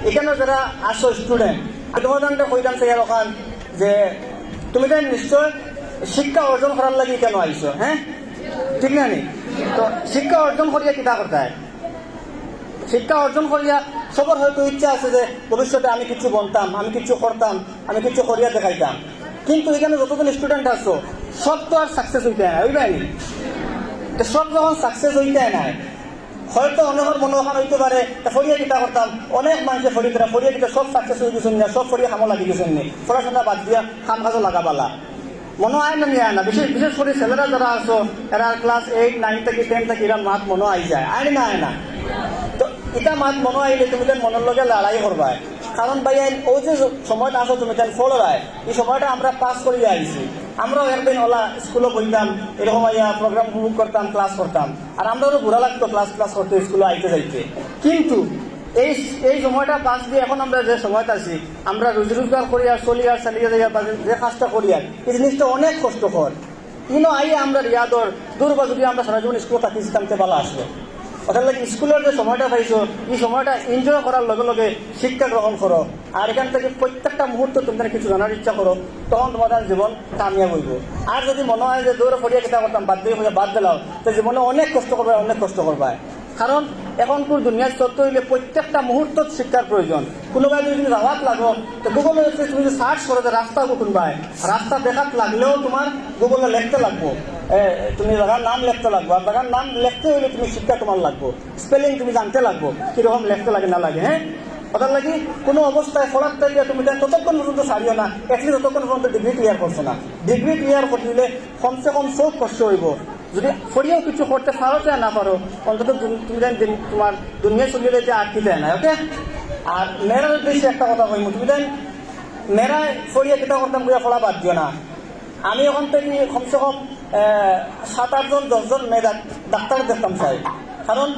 এখানে যারা আসো স্টুডেন্ট তোমাদের কইতাম চাই ওখান যে তুমি তাই নিশ্চয় শিক্ষা অর্জন করার লাগে কেন আইছো, হ্যাঁ ঠিক না নি? তো শিক্ষা অর্জন করিয়া কিতা করতে হয়? শিক্ষা অর্জন করিয়া সবার হয়তো ইচ্ছা আছে যে ভবিষ্যতে আমি কিছু বলতাম, আমি কিছু করতাম, আমি কিছু করিয়া দেখাইতাম। কিন্তু এখানে যতজন স্টুডেন্ট আছো সব তো আর সাকসেস হইতে হয় না, বুঝবাই? তো সব যখন সাকসেস হইতে হয় না, হয়তো অনেকের মনে ওখানে হইতে পারে ফরিয়া কিতা করতাম, অনেক মানুষের ফরিয়া কিতা সব সাকসেস হয়ে গেছেন না, সব ফরিয়া খামো লাগি গেছেন নি, পড়াশোনা বাদ দিয়া খাম কাজও লাগাবালা মনে হয় না, নিয়ে না। বিশেষ করে ছেলেরা যারা আছো এরা ক্লাস 8, 9 থেকে 10 থেকে এরা মাত মনে আই যায়, আয় না আয় না। তো এটা মাত মনে আইলে তুমি তার মনের লগে লড়াই করবা, কারণ ভাই ও যে সময়টা আসো তুমি তার ফলো রায়, এই সময়টা আমরা পাস করিয়ে আইছি। আমরাও একদিন ওলা স্কুলে বইতাম, এরকম প্রোগ্রাম উপভোগ করতাম, ক্লাস করতাম, আর আমরাও ঘোরা লাগতো ক্লাস করতে, স্কুলে আইতে যাইতে। কিন্তু এই সময়টা পাস দিয়ে এখন আমরা যে সময়টা আছি, আমরা রুজি রোজগার করি আর চলি আর চালিয়ে যাই, যে কাজটা করি আর এই জিনিসটা অনেক কষ্টকর। ইনো আইয়ে আমরা রিয়াদর দূর বা যদি আমরা সারা জীবন স্কুলে থাকি সিস্টেমতে ভালো আসলো। ওটার লাগে স্কুলের যে সময়টা পাইছো এই সময়টা এনজয় করার লগে লগে শিক্ষা গ্রহণ করো, আর এখান থেকে প্রত্যেকটা মুহূর্ত তোমাদের কিছু জানার ইচ্ছা করো, তখন তোমাদের জীবন কামিয়াব হইব। আর যদি মনে হয় যে দৌড়ে ফরিয়া কিতা করতাম বাদ দিয়ে বাদ দিলাম, তো জীবনে অনেক কষ্ট করবে, অনেক কষ্ট করবে। কারণ এখনকার দুনিয়ার চলতে হইলে প্রত্যেকটা মুহূর্ত শিক্ষার প্রয়োজন। কোনোবাই যদি তুমি যাওয়াত লাগো তো গুগলে তুমি যদি সার্চ করো যে রাস্তা কোনবাই, রাস্তা দেখাত লাগলেও তোমার গুগলে লিখতে লাগবো, তুমি জায়গার নাম লিখতে লাগবো। আর জায়গার নাম লিখতে হইলে তুমি শিক্ষা তোমার লাগবো, স্পেলিং তুমি জানতে লাগবো কিরকম লিখতে লাগে না লাগে। হ্যাঁ, ওটার লাগি কোনো অবস্থায় পড়ার থেকে তুমি ততক্ষণ পর্যন্ত ছাড়িও না, অ্যাটলিস্ট ততক্ষণ পর্যন্ত ডিগ্রি ক্লিয়ার করছো না। ডিগ্রি ক্লিয়ার করতে কমসে কম সব কষ্ট হইব। যদি ফরিয়াও কিছু করতে পারো চাই না পারো, অন্তত তুমি তোমার দুনিয়া চলিয়ে যেতে আটকে যায় না। ওকে, আর মেয়েরার উদ্দেশ্যে একটা কথা কইম, তুমি দেন মেয়েরা ফরিয়া কিতা করতাম বুঝা পড়া বাদ দিও না। আমি ওখান থেকে কমসে কম 7-8 জন 10 জন মেয়ে ডাক্তার দেখতাম চাই। কারণ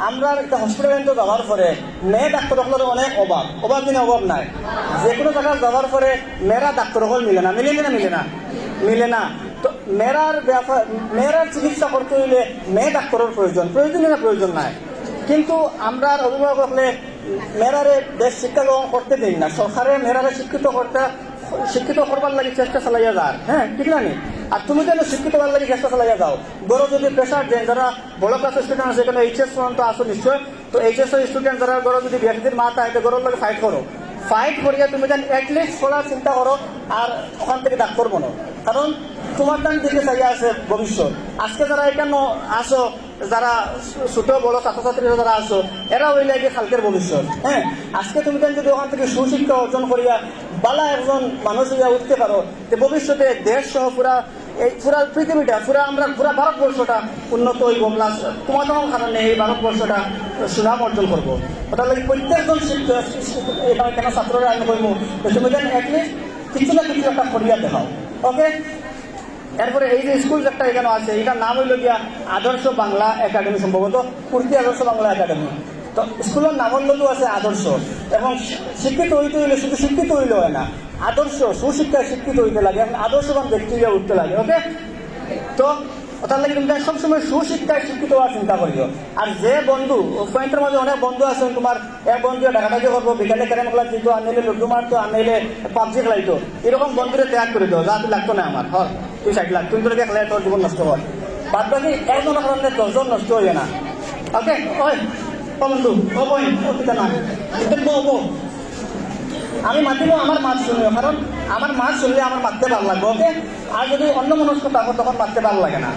আমরা একটা হসপিটালে যাওয়ার পরে মেয়ে ডাক্তার হলের অনেক অভাব দিনে অভাব নাই। যে কোনো জায়গায় যাওয়ার পরে মেয়েরা ডাক্তার হল মিলে না, মিলে না। তো মেয়েরার চিকিৎসা করতে হইলে মেয়ে ডাক্তারের প্রয়োজন নাই। কিন্তু আমরা অভিভাবক হলে মেয়েরারে বেশ শিক্ষা গ্রহণ করতে দিন না, সরকারে মেয়েরারে শিক্ষিত করবার লাগে চেষ্টা চালাইয়া যার। হ্যাঁ, ঠিক না নি? আর তুমি যেন শিক্ষিত হওয়ার লাগে চেষ্টা চালাইয়া যাও। বড় যদি প্রেশার দেন, যারা বড় ক্লাসের স্টুডেন্ট আছে, এখানে এইচএস পর্যন্ত আসো নিশ্চয়, তো এইচএস স্টুডেন্ট যারা বড় যদি বিয়াসির মাথা হয়, গরুর লাগে ফাইট করিয়া তুমি যেন অ্যাটলিস্ট পড়ার চিন্তা করো, আর ওখান থেকে ডাক্তার বনো। কারণ তোমার টান দিকে চাইয়া আছে ভবিষ্যৎ। আজকে যারা এখানে আসো, যারা ছোট বড় ছাত্রছাত্রীরা যারা আসো, এরা হইলে গিয়ে কালকের ভবিষ্যৎ। হ্যাঁ, আজকে তুমি যদি ওখান থেকে সুশিক্ষা অর্জন করিয়া বালা একজন মানুষ হইয়া উঠতে পারো, যে ভবিষ্যতে দেশ সহ পুরা পৃথিবীটা পুরা ভারতবর্ষটা উন্নত হইব, প্লাস তোমার কারণে এই ভারতবর্ষটা সুনাম অর্জন করবো। ওটার লাগে প্রত্যেকজন এখানে কেন ছাত্ররা আমি কইবো তুমি যেন অ্যাটলিস্ট কিছু না কিছু একটা করিয়া দেখাও। ওকে, এরপরে এই যে স্কুল একটা এখানে আছে, এটার নাম হইল গিয়া আদর্শ বাংলা একাডেমি, সম্ভবত কুর্তি আদর্শ বাংলা একাডেমি। তো স্কুলের নামের লোকও আছে আদর্শ। এবং শিক্ষিত হইতে হইলে শুধু শিক্ষিত হইলে হয় না, আদর্শ সুশিক্ষায় শিক্ষিত হইতে লাগে, আদর্শবান ব্যক্তি হইয়া উঠতে লাগে। ওকে, তো ওটার লাগে তুমি সবসময় সুশিক্ষায় শিক্ষিত হওয়ার চিন্তা করিও। আর যে বন্ধু পয়েন্টের মধ্যে অনেক বন্ধু আছে, তোমার এক বন্ধু ডাকাডাকি করবো, বিকালে ক্যারেম খেলা দিত, আনলে লুডু মারতো, আনলে পাবজি খেলাইতো, এরকম বন্ধুরে ত্যাগ করে দিও। যা তুই লাগতো না আমার, হয় তুই 60 লাখ, তুই তোর খেলাই তোর জীবন নষ্ট হয়। বাদ বাকি একজনের কারণে 10 জন নষ্ট হইয়া না। ওকে, ওই বন্ধু ও বই ওটা না আমি মাতিব, আমার মাছ শুনিও, কারণ আমার মাছ শুনলে আমার মারতে ভালো লাগবে। ওকে, আর যদি অন্য মনস্ক থাকো তখন মারতে ভালো লাগে না।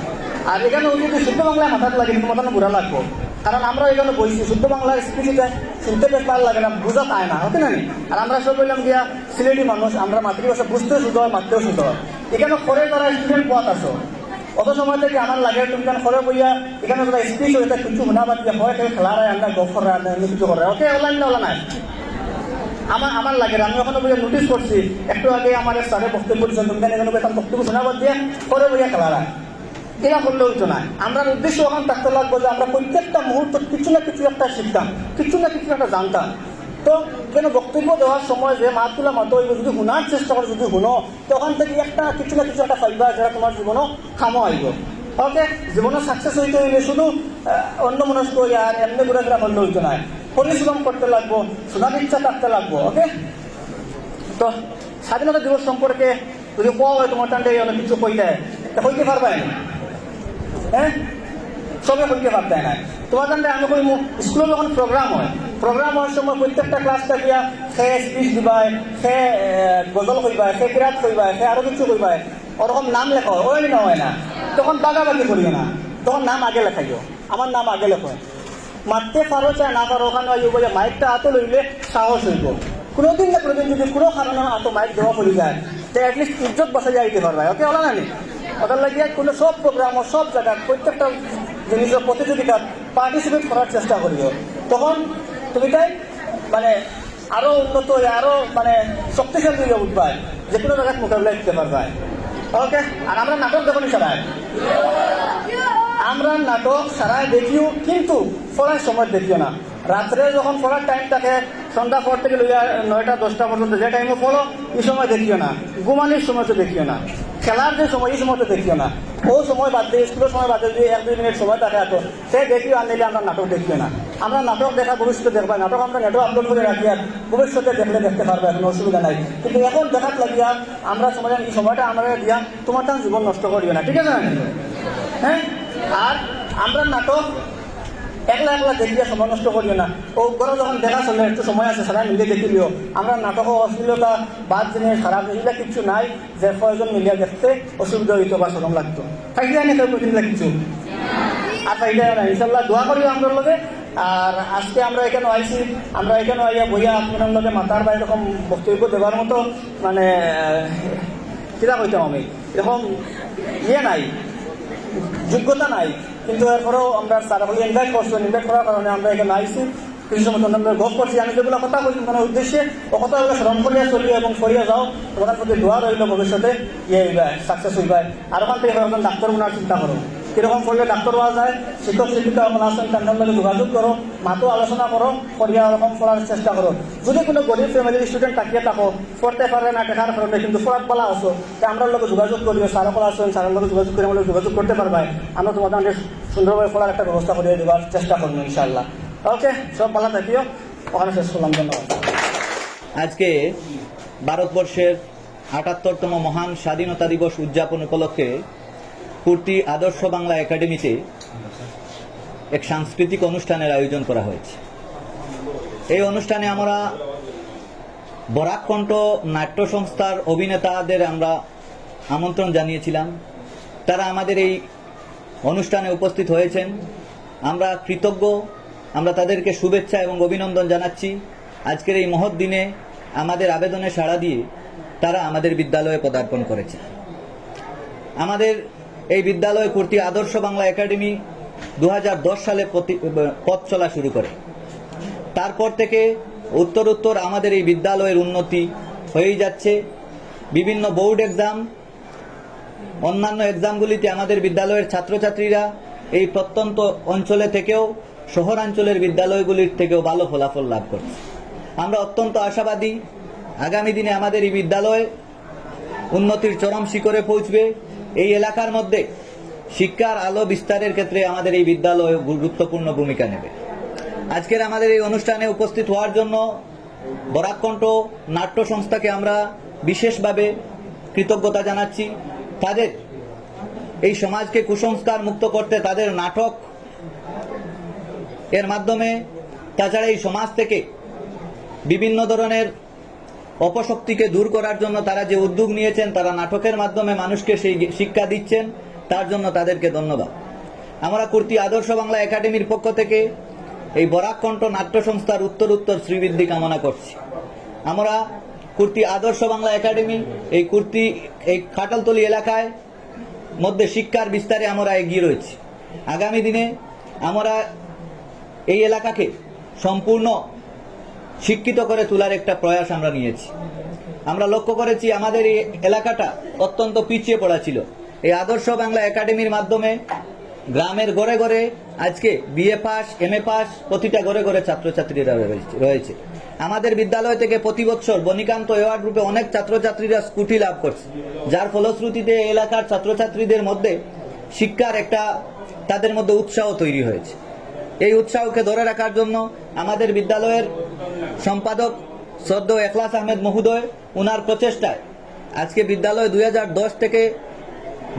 আর এখানে যদি শুদ্ধ বাংলায় মাথার লাগে কিন্তু মাথানো ঘুরা লাগবো, কারণ আমরা এখানে বইছি শুদ্ধ বাংলার স্পিচে শুনতে বেশ ভালো লাগে না, বোঝা পায় না। ওকে না? আর আমরা সব বললাম গিয়া সিলেটি মানুষ, আমরা মাতৃভাষা বুঝতেও শুদ্ধ হয়, মারতেও শুদ্ধ হয়। এখানে করে যারা স্টুডেন্ট পথ আসো, অত সময় থেকে আমার লাগে তুমি কেন করে বইয়া এখানে যারা স্পিচ হইতে কিছু শোনা বাদ দিয়ে হয় খেলা রায়, আমরা গপ করা কিছু করে। ওকে, ওলা নাই আমার লাগে। আমি ওখানে বইয়া নোটিস করছি, একটু আগে আমার স্যারের বক্তব্য দিচ্ছেন, তুমি এখানে বেতন বক্তব্য শোনাবার দিয়ে করে বইয়া খেলারা, এরা করলে হইতো না। আমরা উদ্দেশ্য ওখানে থাকতে লাগবো যে আমরা প্রত্যেকটা মুহূর্ত কিছু না কিছু একটা শিখতাম, কিছু না কিছু একটা জানতাম। তো কেন বক্তব্য দেওয়ার সময় যে মাতগুলা মতো হইব, যদি শোনার চেষ্টা করো, যদি শুনো, তো ওখান থেকে একটা কিছু না কিছু একটা পাইবা, যারা তোমার জীবনও খামো আইব। ওকে, জীবনে সাকসেস হইতে হইলে শুধু অন্য মনস্ক আর এমনি ঘুরে ফেরা করলে হইতো না। পরিশ্রম করতে লাগবো, শোনার ইচ্ছা থাকতে লাগবো। ওকে, তো স্বাধীনতা দিবস সম্পর্কে যদি কোয়া হয় তোমার টান্ডে অনেক কিছু কইতে হইতে পারবে না, হ্যাঁ সবে কইতে পারতে না। তোমার টান্ডে আমি কই স্কুলে যখন প্রোগ্রাম হওয়ার সময় প্রত্যেকটা ক্লাসটা গিয়া সে স্পিচ দিবাই, সে গজল কইবাই, সে কিরাত কইবাই, সে আরো কিছু কইবাই, ওরকম নাম লেখা হয়, ওই না হয় না। তখন বাগাবাগি করিও না, তখন নাম আগে লেখাইও, আমার নাম আগে লেখো। মারতে পারো চায় না পারো, ওখানে আইব যে মাইকটা হাতে লইলে সাহস হইব। কোনোদিন না কোনোদিন যদি কোনো কারণে হাতে মাইক দেওয়া পড়ে যায়, তো অ্যাটলিস্ট ইজ্জত বসাই যাইতে পারবে। ওকে, ওলা নানি ওটার লাগিয়ে কোনো সব প্রোগ্রাম সব জায়গায় প্রত্যেকটা জিনিসের প্রতিযোগিতা পার্টিসিপেট করার চেষ্টা করিও। তখন তুমি তাই মানে আরো উন্নত হয়ে আরো মানে শক্তিশালী হয়ে উঠবে, যে কোনো জায়গায় মোকাবিলা দিতে পারবে। ওকে, আর আমরা নাটক দেখুন সারায়, আমরা নাটক সারায় দেখিও, কিন্তু পড়ার সময় দেখিও না। রাত্রে যখন পড়ার টাইম থাকে সন্ধ্যা 4 থেকে লইয়া 9টা 10টা পর্যন্ত যে টাইমে পড়ো, এই সময় দেখিও না। ঘুমানির সময় তো দেখিও না, খেলার যে সময় এই সময় তো দেখিও না। ও সময় বাদ দিয়ে স্কুলের সময় বাদ দিয়ে 1-2 মিনিট সময় থাকে এত, সে দেখিও আনলে আমরা নাটক দেখিও না। আমরা নাটক দেখা ভবিষ্যতে দেখবা, নাটক আমরা নেটও আপলোড করে রাখি, আর ভবিষ্যতে দেখলে দেখতে পারবে, কোনো অসুবিধা নাই। কিন্তু এখন দেখাত লাগিয়া আমরা সময় এই সময়টা আমরা দিয়া তোমার তার জীবন নষ্ট করিও না, ঠিক আছে না? হ্যাঁ, আর আমরা নাটক একলা দেখিয়া সময় নষ্ট করিও না। ও ঘরে যখন দেখা চলে একটু সময় আছে সারা মিলে দেখিলিও। আমরা নাটক অশ্লীলতা বাদ জিনিস খারাপ এগুলা কিছু নাই যে কয়েকজন মিলিয়া দেখতে অসুবিধা হইতো বা সরম লাগতো। ফাইদা নেই কেউ কিছু, আর ফাইদা নাই। ইনশাল্লাহ দোয়া করিও আমাদের লগে। আর আজকে আমরা এখানে আইছি, আমরা এখানে আইয়া বইয়া আপনার লগে মাতার বা এরকম বক্তব্য দেওয়ার মতো মানে কিরা কইতাম আমি, এরকম নাই, যোগ্যতা নাই। কিন্তু এরপরেও আমরা সারা বলে ইনভাইট করছি, ইনভাইট করার কারণে আমরা এখানে আইসি, কিছু সময় আমরা গপ করছি। আমি যেগুলো কথা বলছি মানে উদ্দেশ্যে ও কথাগুলো স্মরণ করিয়া চলিয়ে এবং করিয়া যাও, তোমার প্রতি দোয়া রইল ভবিষ্যতে সাকসেস হইবে। আর ওখান থেকে এখন ডাক্তার বোনার চিন্তা করো, কিরকম করলে ডাক্তার হওয়া যায়। শিক্ষক শিক্ষিকা ওখানে আসেন, তাদের লগে যোগাযোগ করো, মাতো আলোচনা করো, করিয়া ওরকম পড়ার চেষ্টা করো। যদি কোনো গরিব ফ্যামিলির স্টুডেন্ট তাকিয়ে থাকো, পড়তে পারে না টেকার কারণে, কিন্তু পড়ার পালা আসো, তা আমরা লোক যোগাযোগ করিও, সারকলা আসেন, সারের লোক যোগাযোগ করে আমাদের যোগাযোগ করতে পারবে। আমরা তোমাদের সুন্দরভাবে পড়ার একটা ব্যবস্থা করে দেওয়ার চেষ্টা করবো ইনশাআল্লাহ। ওকে, সব ভালো থাকিও, ওখানে শেষ করলাম, ধন্যবাদ। আজকে ভারতবর্ষের ৭৮তম মহান স্বাধীনতা দিবস উদযাপন উপলক্ষে কুর্তি আদর্শ বাংলা একাডেমিতে এক সাংস্কৃতিক অনুষ্ঠানের আয়োজন করা হয়েছে। এই অনুষ্ঠানে আমরা বরাককণ্ঠ নাট্য সংস্থার অভিনেতাদের আমরা আমন্ত্রণ জানিয়েছিলাম। তারা আমাদের এই অনুষ্ঠানে উপস্থিত হয়েছেন। আমরা কৃতজ্ঞ, আমরা তাদেরকে শুভেচ্ছা এবং অভিনন্দন জানাচ্ছি। আজকের এই মহৎ দিনে আমাদের আবেদনে সাড়া দিয়ে তারা আমাদের বিদ্যালয়ে পদার্পণ করেছে। আমাদের এই বিদ্যালয় কুর্তি আদর্শ বাংলা একাডেমি 2010 সালে পথ চলা শুরু করে। তারপর থেকে উত্তর আমাদের এই বিদ্যালয়ের উন্নতি হয়েই যাচ্ছে। বিভিন্ন বোর্ড এক্সাম, অন্যান্য এক্সামগুলিতে আমাদের বিদ্যালয়ের ছাত্রছাত্রীরা এই প্রত্যন্ত অঞ্চলে থেকেও শহরাঞ্চলের বিদ্যালয়গুলির থেকেও ভালো ফলাফল লাভ করছে। আমরা অত্যন্ত আশাবাদী আগামী দিনে আমাদের এই বিদ্যালয় উন্নতির চরম শিখরে পৌঁছবে। এই এলাকার মধ্যে শিক্ষার আলো বিস্তারের ক্ষেত্রে আমাদের এই বিদ্যালয় গুরুত্বপূর্ণ ভূমিকা নেবে। আজকের আমাদের এই অনুষ্ঠানে উপস্থিত হওয়ার জন্য বরাককণ্ঠ নাট্য সংস্থাকে আমরা বিশেষভাবে কৃতজ্ঞতা জানাচ্ছি। তাদের এই সমাজকে কুসংস্কার মুক্ত করতে তাদের নাটক এর মাধ্যমে, তাছাড়া এই সমাজ থেকে বিভিন্ন ধরনের অপশক্তিকে দূর করার জন্য তারা যে উদ্যোগ নিয়েছেন, তারা নাটকের মাধ্যমে মানুষকে সেই শিক্ষা দিচ্ছেন, তার জন্য তাদেরকে ধন্যবাদ। আমরা কুর্তি আদর্শ বাংলা একাডেমির পক্ষ থেকে এই বরাককণ্ঠ নাট্য সংস্থার উত্তর শ্রীবৃদ্ধি কামনা করছি। আমরা কুর্তি আদর্শ বাংলা একাডেমি এই খাটালতলি এলাকায় মধ্যে শিক্ষার বিস্তারে আমরা এগিয়ে রয়েছি। আগামী দিনে আমরা এই এলাকাকে সম্পূর্ণ শিক্ষিত করে তোলার একটা প্রয়াস আমরা নিয়েছি। আমরা লক্ষ্য করেছি আমাদের এই এলাকাটা অত্যন্ত পিছিয়ে পড়া ছিল। এই আদর্শ বাংলা একাডেমির মাধ্যমে গ্রামের ঘরে ঘরে আজকে বিএ পাস, এমএ পাস, প্রতিটা ঘরে ঘরে ছাত্রছাত্রীরা রয়েছে। আমাদের বিদ্যালয় থেকে প্রতি বছর বনিকান্ত অ্যাওয়ার্ড রূপে অনেক ছাত্রছাত্রীরা স্কুটি লাভ করছে, যার ফলশ্রুতিতে এলাকার ছাত্রছাত্রীদের মধ্যে শিক্ষার একটা তাদের মধ্যে উৎসাহ তৈরি হয়েছে। এই উৎসাহকে ধরে রাখার জন্য আমাদের বিদ্যালয়ের সম্পাদক শ্রদ্ধেয় এখলাস আহমেদ মহোদয় উনার প্রচেষ্টায় আজকে বিদ্যালয় 2010 থেকে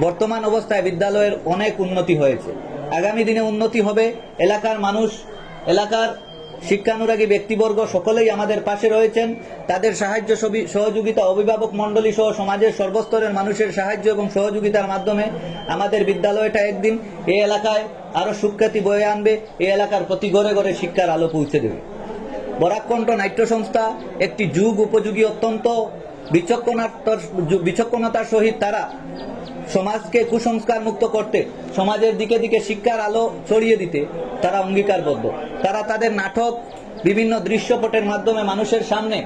বর্তমান অবস্থায় বিদ্যালয়ের অনেক উন্নতি হয়েছে। আগামী দিনে উন্নতি হবে। এলাকার মানুষ, এলাকার শিক্ষানুরাগী ব্যক্তিবর্গ সকলেই আমাদের পাশে রয়েছেন। তাদের সাহায্য সহযোগিতা, অভিভাবক মণ্ডলী সহ সমাজের সর্বস্তরের মানুষের সাহায্য এবং সহযোগিতার মাধ্যমে আমাদের বিদ্যালয়টা একদিন এই এলাকায় আরো সুখ্যাতি বয়ে আনবে, এই এলাকার প্রতি ঘরে ঘরে শিক্ষার আলো পৌঁছে দেবে। বরাকণ্ঠ নাট্য সংস্থা একটি যুগ উপযোগী, অত্যন্ত বিচক্ষণতার সহিত তারা সমাজকে কুসংস্কার মুক্ত করতে, সমাজের দিকে দিকে শিক্ষার আলো ছড়িয়ে দিতে তারা অঙ্গীকারবদ্ধ। তারা তাদের নাটক, বিভিন্ন দৃশ্যপটের মাধ্যমে মানুষের সামনে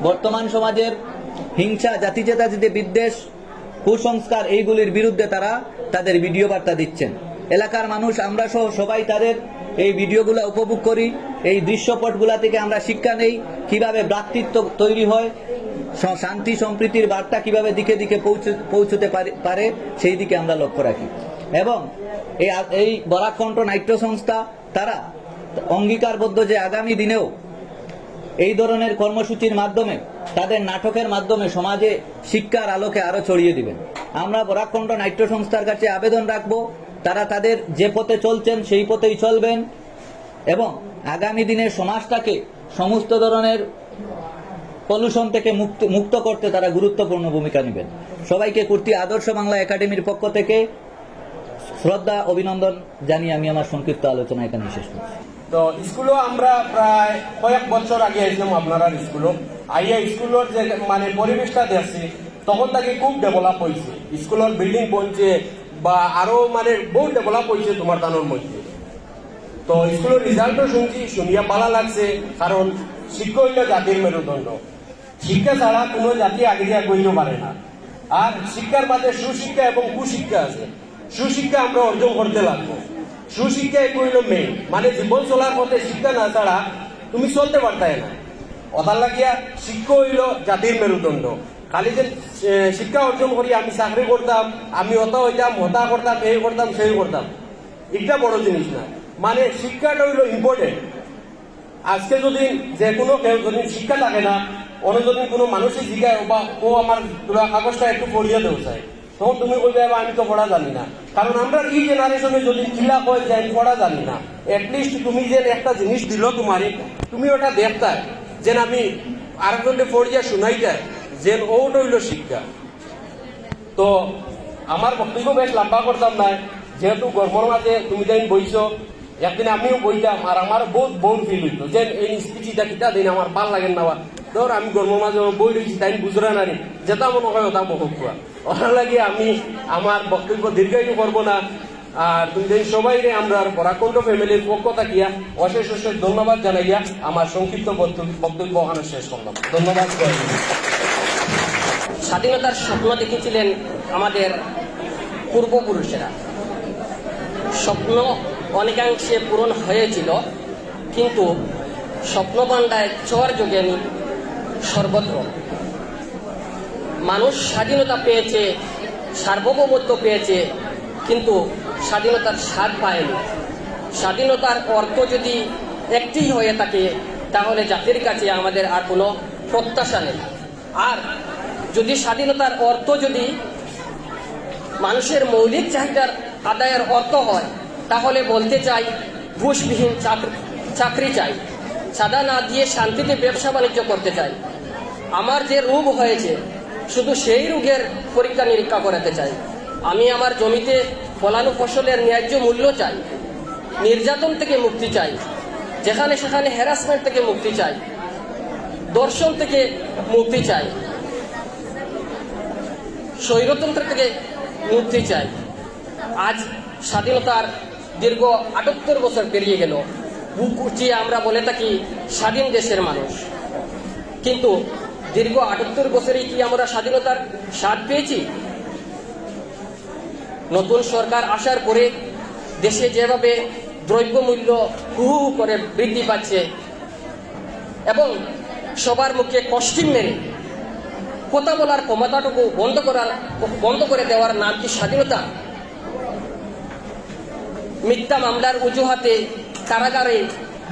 বর্তমান সমাজের হিংসা, জাতিতে বিদ্বেষ, কুসংস্কার এইগুলির বিরুদ্ধে তারা তাদের ভিডিও বার্তা দিচ্ছেন। এলাকার মানুষ, আমরা সহ সবাই তাদের এই ভিডিওগুলো উপভোগ করি। এই দৃশ্যপটগুলা থেকে আমরা শিক্ষা নেই, কিভাবে ভ্রাতৃত্ব তৈরি হয়, শান্তি সম্প্রীতির বার্তা কিভাবে দিকে দিকে পৌঁছতে পারে সেই দিকে আমরা লক্ষ্য রাখি। এবং এই বরাকণ্ঠ নাট্য সংস্থা তারা অঙ্গীকারবদ্ধ যে আগামী দিনেও এই ধরনের কর্মসূচির মাধ্যমে, তাদের নাটকের মাধ্যমে সমাজে শিক্ষার আলোকে আরো ছড়িয়ে দিবেন। আমরা বরাকণ্ঠ নাট্য সংস্থার কাছে আবেদন রাখবো, তারা তাদের যে পথে চলছেন সেই পথেই চলবেন এবং আগামী দিনে সমাজটাকে সমস্ত ধরনের পলিউশন থেকে মুক্ত করতে তারা গুরুত্বপূর্ণ ভূমিকা নেবেন। সবাইকে কুর্তি আদর্শ বাংলা একাডেমির পক্ষ থেকে শ্রদ্ধা, অভিনন্দন জানিয়ে আমি আমার সংক্ষিপ্ত আলোচনা এখানে শেষ করছি। তো স্কুলও আমরা প্রায় কয়েক বছর আগে আসলাম আপনারা স্কুলও আইয়া স্কুলের যে মানে পরিবেশটা দেখছি তখন তাকে খুব ডেভেলপ হয়েছে। স্কুলের বিল্ডিং বনছে বা আরো মানে বহু ডেভেলপ হয়েছে তোমার দানোর মধ্যে। তো স্কুলের রেজাল্টও শুনিয়া ভালো লাগছে, কারণ শিক্ষা হইল জাতির মেরুদণ্ড। শিক্ষা ছাড়া কোনো জাতি আগে গইতে পারে না। আর শিক্ষার বাদে সুশিক্ষা এবং কুশিক্ষা আছে। সুশিক্ষা আমরা অর্জন করতে লাগবো। সুশিক্ষা হইল মেইন, মানে জীবন চলার পথে শিক্ষা না ছাড়া তুমি চলতে পারতাই না। ওটার লাগিয়া শিক্ষা হইল জাতির মেরুদণ্ড। খালি যে শিক্ষা অর্জন করি আমি চাকরি করতাম, আমি হতা হইতাম, হতা করতাম, এই করতাম, সেই করতাম, এটা বড় জিনিস না। মানে শিক্ষাটা হইল ইম্পর্টেন্ট। আজকে যদি যে কোনো কেউ যদি শিক্ষা থাকে না, অন্য যদি কোনো মানুষই জিজ্ঞাসা বা ও আমার তোরা কাগজটা একটু পড়িয়ে দেও চাই, তখন তুমি কইবে আমি তো পড়া জানি না। কারণ আমরা এই জেনারেশনে যদি চিল্লা কয় যে আমি পড়া জানি না, এটলিস্ট তুমি যে একটা জিনিস দিল তোমারই, তুমি ওটা দেখতাই যে আমি আরেকজনকে পড়িয়া শুনাই যায় যে ওটা হইল শিক্ষা। তো আমার বক্তব্য বেশ লম্বা করতাম না, যেহেতু গর্বর মাঝে তুমি যেন বইছ, একদিন আমিও বইতাম আর আমার বহুত বোন ফিল হইতো যে এই স্পিচিটা কিতা দিন আমার ভাল লাগেন না। ধর আমি গর্বর মাঝে বই রয়েছি তাই বুঝরা নারী যেটা মনে হয় ওটা বকুক খোয়া। ওরা লাগে আমি আমার বক্তব্য দীর্ঘায়িত করবো না। আর তুমি যেন সবাই আমরা বরাকণ্ঠ ফ্যামিলির পক্ষ থাকিয়া অশেষ অশেষ ধন্যবাদ জানাইয়া আমার সংক্ষিপ্ত বক্তব্য ওখানে শেষ করলাম। ধন্যবাদ। স্বাধীনতার স্বপ্ন দেখেছিলেন আমাদের পূর্বপুরুষেরা। স্বপ্ন অনেকাংশে পূরণ হয়েছিল, কিন্তু স্বপ্নভাণ্ডায় চর যোগেনি সর্বত্র। মানুষ স্বাধীনতা পেয়েছে, সার্বভৌমত্ব পেয়েছে, কিন্তু স্বাধীনতার স্বাদ পায়নি। স্বাধীনতার অর্থ যদি একটি হয়ে থাকে তাহলে জাতির কাছে আমাদের আর কোনো প্রত্যাশা নেই। আর যদি স্বাধীনতার অর্থ যদি মানুষের মৌলিক চাহিদার আদায়ের অর্থ হয়, তাহলে বলতে চাই ঘুষবিহীন চাকরি চাই, চাঁদা না দিয়ে শান্তিতে ব্যবসা বাণিজ্য করতে চাই। আমার যে রোগ হয়েছে শুধু সেই রোগের পরীক্ষা নিরীক্ষা করাতে চাই। আমি আমার জমিতে ফলানো ফসলের ন্যায্য মূল্য চাই, নির্যাতন থেকে মুক্তি চাই, যেখানে সেখানে হ্যারাসমেন্ট থেকে মুক্তি চাই, দর্শন থেকে মুক্তি চাই, স্বৈরতন্ত্র থেকে মুক্তি চাই। আজ স্বাধীনতার দীর্ঘ ৭৮ বছর পেরিয়ে গেল। বুক উঁচিয়ে আমরা বলে থাকি স্বাধীন দেশের মানুষ, কিন্তু দীর্ঘ ৭৮ বছরেই কি আমরা স্বাধীনতার স্বাদ পেয়েছি? নতুন সরকার আসার পরে দেশে যেভাবে দ্রব্যমূল্য হু হু করে বৃদ্ধি পাচ্ছে এবং সবার মুখে কষ্টিম মেরে কথা বলার ক্ষমতাটুকু বন্ধ করে দেওয়ার নাম কি স্বাধীনতা? মিথ্যা মামলার অজুহাতে কারাগারে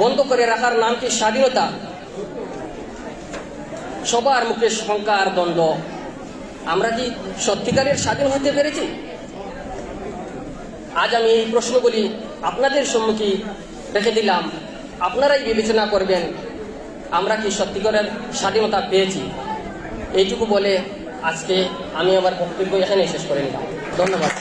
বন্ধ করে রাখার নাম কি স্বাধীনতা? সবার মুখে শঙ্কা আর দ্বন্দ্ব। আমরা কি সত্যিকারের স্বাধীন হতে পেরেছি? আজ আমি এই প্রশ্নগুলি আপনাদের সম্মুখে রেখে দিলাম, আপনারাই বিবেচনা করবেন আমরা কি সত্যিকারের স্বাধীনতা পেয়েছি। এইটুকু বলে আজকে আমি আমার বক্তব্য এখানে শেষ করে নিলাম। ধন্যবাদ।